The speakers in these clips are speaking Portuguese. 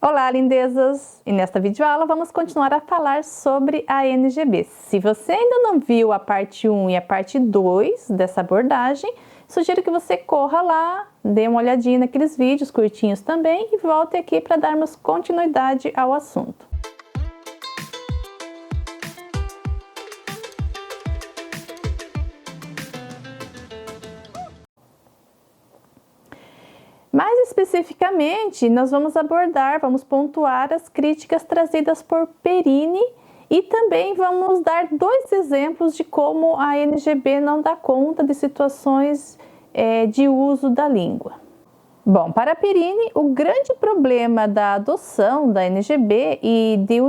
Olá, lindezas! E nesta videoaula vamos continuar a falar sobre a NGB. Se você ainda não viu a parte 1 e a parte 2 dessa abordagem, sugiro que você corra lá, dê uma olhadinha naqueles vídeos curtinhos também e volte aqui para darmos continuidade ao assunto. Mais especificamente, nós vamos pontuar as críticas trazidas por Perini e também vamos dar dois exemplos de como a NGB não dá conta de situações de uso da língua. Bom, para Perini, o grande problema da adoção da NGB e de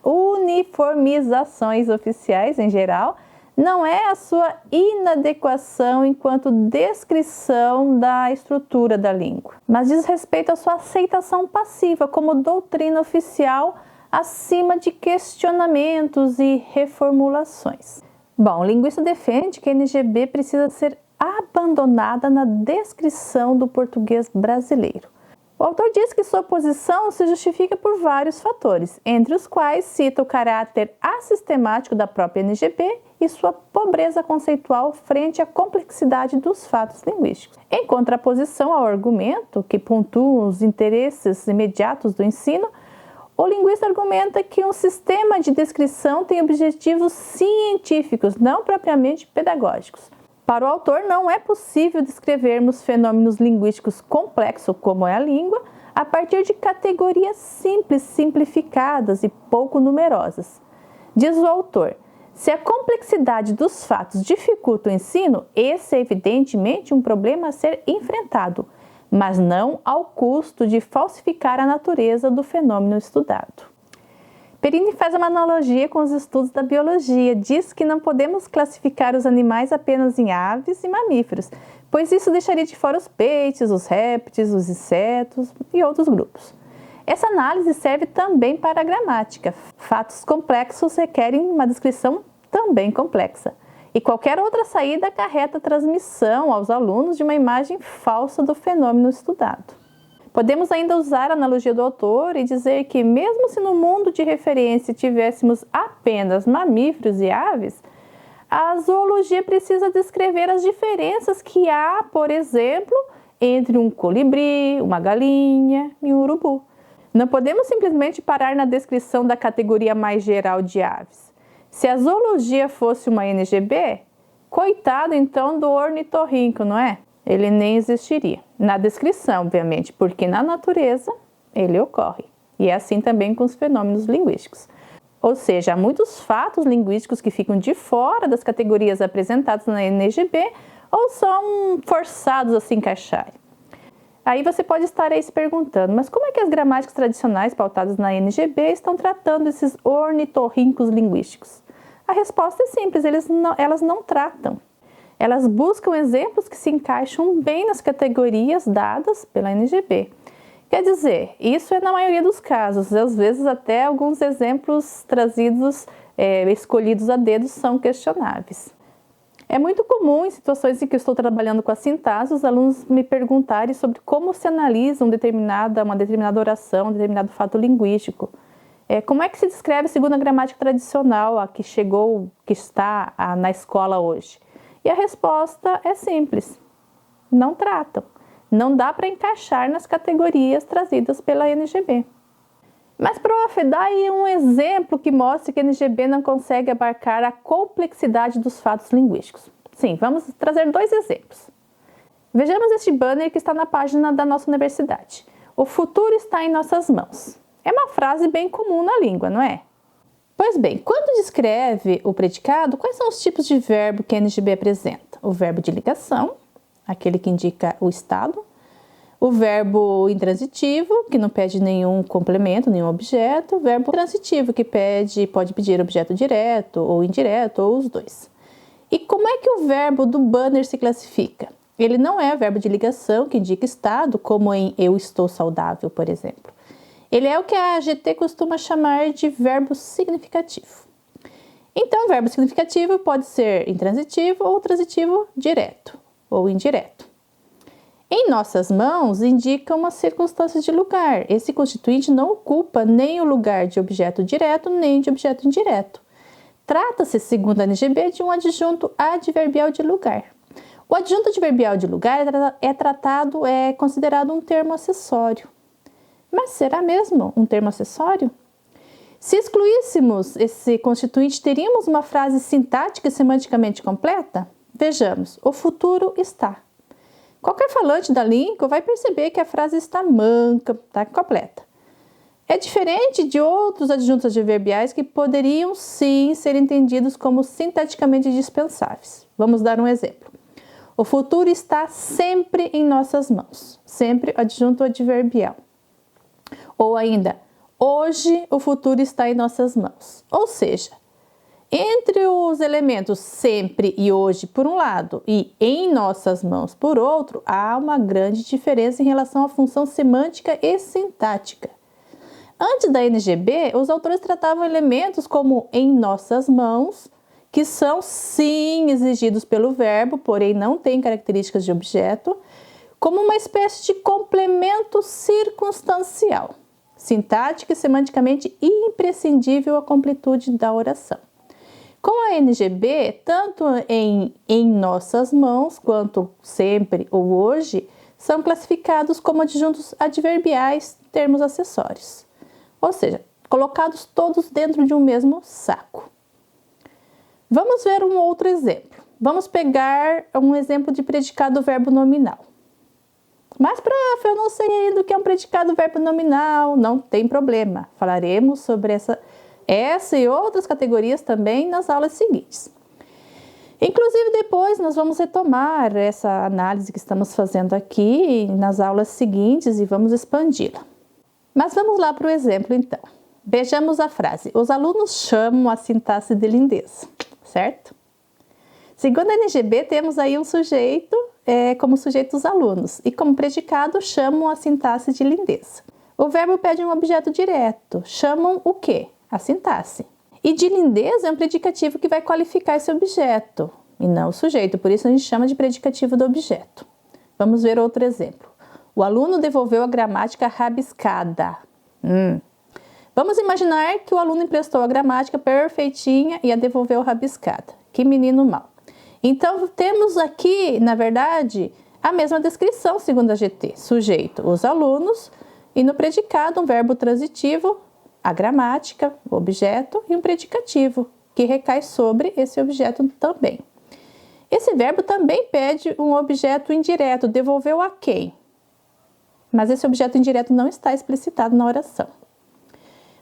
uniformizações oficiais em geral não é a sua inadequação enquanto descrição da estrutura da língua, mas diz respeito à sua aceitação passiva como doutrina oficial acima de questionamentos e reformulações. Bom, o linguista defende que a NGB precisa ser abandonada na descrição do português brasileiro. O autor diz que sua posição se justifica por vários fatores, entre os quais cita o caráter assistemático da própria NGB e sua pobreza conceitual frente à complexidade dos fatos linguísticos. Em contraposição ao argumento, que pontua os interesses imediatos do ensino, o linguista argumenta que um sistema de descrição tem objetivos científicos, não propriamente pedagógicos. Para o autor, não é possível descrevermos fenômenos linguísticos complexos, como é a língua, a partir de categorias simples, simplificadas e pouco numerosas. Diz o autor, se a complexidade dos fatos dificulta o ensino, esse é evidentemente um problema a ser enfrentado, mas não ao custo de falsificar a natureza do fenômeno estudado. Perini faz uma analogia com os estudos da biologia, diz que não podemos classificar os animais apenas em aves e mamíferos, pois isso deixaria de fora os peixes, os répteis, os insetos e outros grupos. Essa análise serve também para a gramática. Fatos complexos requerem uma descrição também complexa, e qualquer outra saída acarreta a transmissão aos alunos de uma imagem falsa do fenômeno estudado. Podemos ainda usar a analogia do autor e dizer que, mesmo se no mundo de referência tivéssemos apenas mamíferos e aves, a zoologia precisa descrever as diferenças que há, por exemplo, entre um colibri, uma galinha e um urubu. Não podemos simplesmente parar na descrição da categoria mais geral de aves. Se a zoologia fosse uma NGB, coitado então do ornitorrinco, não é? Ele nem existiria. Na descrição, obviamente, porque na natureza ele ocorre. E é assim também com os fenômenos linguísticos. Ou seja, há muitos fatos linguísticos que ficam de fora das categorias apresentadas na NGB ou são forçados a se encaixarem. Aí você pode estar aí se perguntando, mas como é que as gramáticas tradicionais pautadas na NGB estão tratando esses ornitorrincos linguísticos? A resposta é simples, elas não tratam. Elas buscam exemplos que se encaixam bem nas categorias dadas pela NGB. Quer dizer, isso é na maioria dos casos, às vezes até alguns exemplos trazidos, escolhidos a dedo são questionáveis. É muito comum em situações em que eu estou trabalhando com a sintaxe, os alunos me perguntarem sobre como se analisa uma determinada oração, um determinado fato linguístico. Como é que se descreve segundo a gramática tradicional, a que está na escola hoje? E a resposta é simples, não tratam, não dá para encaixar nas categorias trazidas pela NGB. Mas, prof, dá aí um exemplo que mostre que a NGB não consegue abarcar a complexidade dos fatos linguísticos. Sim, vamos trazer dois exemplos. Vejamos este banner que está na página da nossa universidade. O futuro está em nossas mãos. É uma frase bem comum na língua, não é? Pois bem, quando descreve o predicado, quais são os tipos de verbo que a NGB apresenta? O verbo de ligação, aquele que indica o estado. O verbo intransitivo, que não pede nenhum complemento, nenhum objeto. O verbo transitivo, que pode pedir objeto direto ou indireto, ou os dois. E como é que o verbo do banner se classifica? Ele não é verbo de ligação, que indica estado, como em eu estou saudável, por exemplo. Ele é o que a AGT costuma chamar de verbo significativo. Então, o verbo significativo pode ser intransitivo ou transitivo direto ou indireto. Em nossas mãos indica uma circunstância de lugar. Esse constituinte não ocupa nem o lugar de objeto direto, nem de objeto indireto. Trata-se, segundo a NGB, de um adjunto adverbial de lugar. O adjunto adverbial de lugar é considerado um termo acessório. Mas será mesmo um termo acessório? Se excluíssemos esse constituinte, teríamos uma frase sintática e semanticamente completa? Vejamos, o futuro está. Qualquer falante da língua vai perceber que a frase está manca, está incompleta. É diferente de outros adjuntos adverbiais que poderiam sim ser entendidos como sintaticamente dispensáveis. Vamos dar um exemplo. O futuro está sempre em nossas mãos. Sempre adjunto adverbial. Ou ainda, hoje o futuro está em nossas mãos. Ou seja, entre os elementos sempre e hoje por um lado e em nossas mãos por outro, há uma grande diferença em relação à função semântica e sintática. Antes da NGB, os autores tratavam elementos como em nossas mãos, que são sim exigidos pelo verbo, porém não têm características de objeto, como uma espécie de complemento circunstancial, sintática e semanticamente imprescindível à completude da oração. Com a NGB, tanto em nossas mãos, quanto sempre ou hoje, são classificados como adjuntos adverbiais, termos acessórios. Ou seja, colocados todos dentro de um mesmo saco. Vamos ver um outro exemplo. Vamos pegar um exemplo de predicado verbo nominal. Mas, prof, eu não sei ainda o que é um predicado verbo nominal. Não tem problema. Falaremos sobre essa e outras categorias também nas aulas seguintes. Inclusive, depois nós vamos retomar essa análise que estamos fazendo aqui nas aulas seguintes e vamos expandi-la. Mas vamos lá para o exemplo, então. Vejamos a frase. Os alunos chamam a sintaxe de lindeza, certo? Segundo a NGB, temos aí um sujeito como sujeito os alunos e como predicado chamam a sintaxe de lindeza. O verbo pede um objeto direto. Chamam o quê? A sintaxe. E de lindeza é um predicativo que vai qualificar esse objeto e não o sujeito, por isso a gente chama de predicativo do objeto. Vamos ver outro exemplo. O aluno devolveu a gramática rabiscada. Vamos imaginar que o aluno emprestou a gramática perfeitinha e a devolveu rabiscada. Que menino mau. Então, temos aqui, na verdade, a mesma descrição segundo a GT. Sujeito, os alunos, e no predicado, um verbo transitivo, a gramática, o objeto, e um predicativo, que recai sobre esse objeto também. Esse verbo também pede um objeto indireto, devolveu a quem? Mas esse objeto indireto não está explicitado na oração.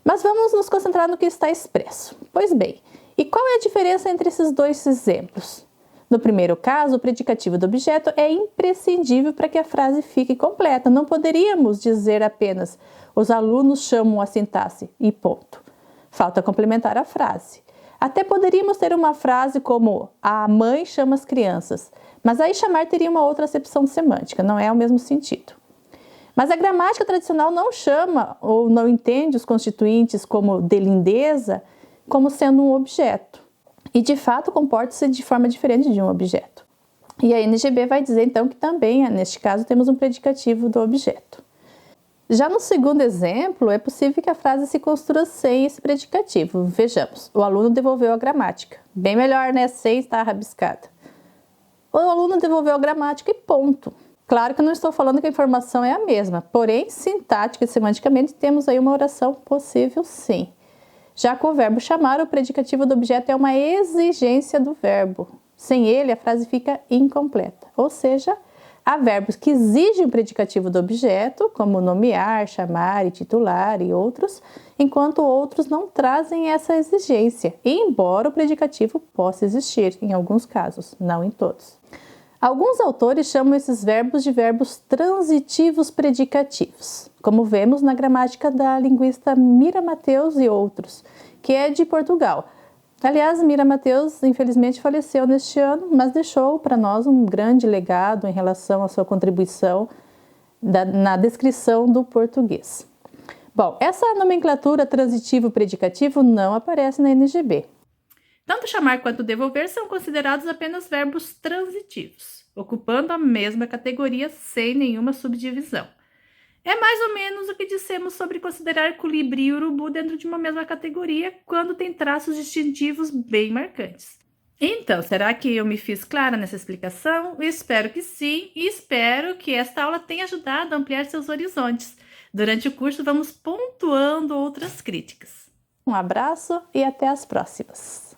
Mas vamos nos concentrar no que está expresso. Pois bem, e qual é a diferença entre esses dois exemplos? No primeiro caso, o predicativo do objeto é imprescindível para que a frase fique completa. Não poderíamos dizer apenas os alunos chamam a sintaxe e ponto. Falta complementar a frase. Até poderíamos ter uma frase como a mãe chama as crianças, mas aí chamar teria uma outra acepção semântica, não é o mesmo sentido. Mas a gramática tradicional não chama ou não entende os constituintes como de lindeza como sendo um objeto. E, de fato, comporta-se de forma diferente de um objeto. E a NGB vai dizer, então, que também, neste caso, temos um predicativo do objeto. Já no segundo exemplo, é possível que a frase se construa sem esse predicativo. Vejamos, o aluno devolveu a gramática. Bem melhor, né? Sem estar rabiscada. O aluno devolveu a gramática e ponto. Claro que eu não estou falando que a informação é a mesma, porém, sintática e semanticamente, temos aí uma oração possível sim. Já com o verbo chamar, o predicativo do objeto é uma exigência do verbo. Sem ele, a frase fica incompleta. Ou seja, há verbos que exigem o predicativo do objeto, como nomear, chamar e titular e outros, enquanto outros não trazem essa exigência, embora o predicativo possa existir em alguns casos, não em todos. Alguns autores chamam esses verbos de verbos transitivos predicativos, como vemos na gramática da linguista Mira Mateus e outros, que é de Portugal. Aliás, Mira Mateus, infelizmente, faleceu neste ano, mas deixou para nós um grande legado em relação à sua contribuição na descrição do português. Bom, essa nomenclatura transitivo-predicativo não aparece na NGB. Tanto chamar quanto devolver são considerados apenas verbos transitivos. ocupando a mesma categoria sem nenhuma subdivisão. É mais ou menos o que dissemos sobre considerar colibri e urubu dentro de uma mesma categoria quando tem traços distintivos bem marcantes. Então, será que eu me fiz clara nessa explicação? Espero que sim, e espero que esta aula tenha ajudado a ampliar seus horizontes. Durante o curso, vamos pontuando outras críticas. Um abraço e até as próximas!